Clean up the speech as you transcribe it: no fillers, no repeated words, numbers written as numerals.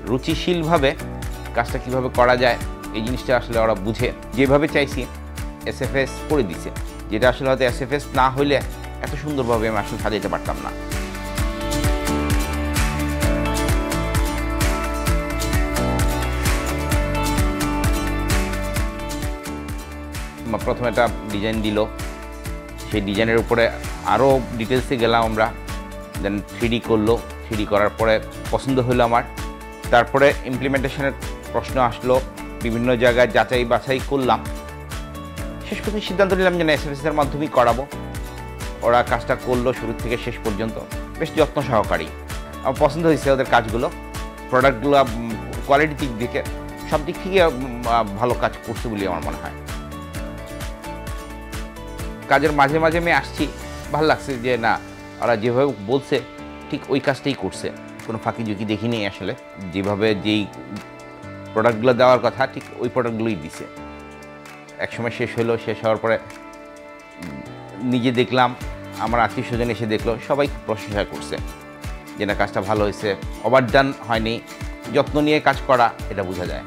রুচিশীলভাবে কাজটা কীভাবে করা যায় এই জিনিসটা আসলে ওরা বুঝে যেভাবে চাইছি এসএফএস করে দিছে, যেটা আসলে হয়তো এসএফএস না হইলে এত সুন্দরভাবে আমি আসলে সাজাতে পারতাম না। প্রথমে একটা ডিজাইন দিল, সেই ডিজাইনের উপরে আরও ডিটেলসে গেলাম আমরা, দেন 3D করলো, 3D করার পরে পছন্দ হলো আমার। তারপরে ইমপ্লিমেন্টেশনের প্রশ্ন আসলো, বিভিন্ন জায়গায় যাচাই বাছাই করলাম, শেষ পর্যন্ত সিদ্ধান্ত নিলাম যে এসএফএসের মাধ্যমেই করাবো। ওরা কাজটা করলো শুরু থেকে শেষ পর্যন্ত বেশ যত্ন সহকারী। আমার পছন্দ হয়েছে ওদের কাজগুলো, প্রোডাক্টগুলো কোয়ালিটির দিক থেকে সব দিক থেকে ভালো কাজ করছে বলে আমার মনে হয়। কাজের মাঝে মাঝে আমি আসছি, ভালো লাগছে যে না ওরা যেভাবে বলছে ঠিক ওই কাজটাই করছে, কোনো ফাঁকি ঝুঁকি দেখিনি আসলে। যেভাবে যেই প্রোডাক্টগুলো দেওয়ার কথা ঠিক ওই প্রোডাক্টগুলোই দিছে। একসময় শেষ হলো, শেষ হওয়ার পরে নিজে দেখলাম, আমার আত্মীয় স্বজন এসে দেখলো, সবাই প্রশংসা করছে যে না কাজটা ভালো হয়েছে, ওভারডান হয়নি, যত্ন নিয়ে কাজ করা এটা বোঝা যায়।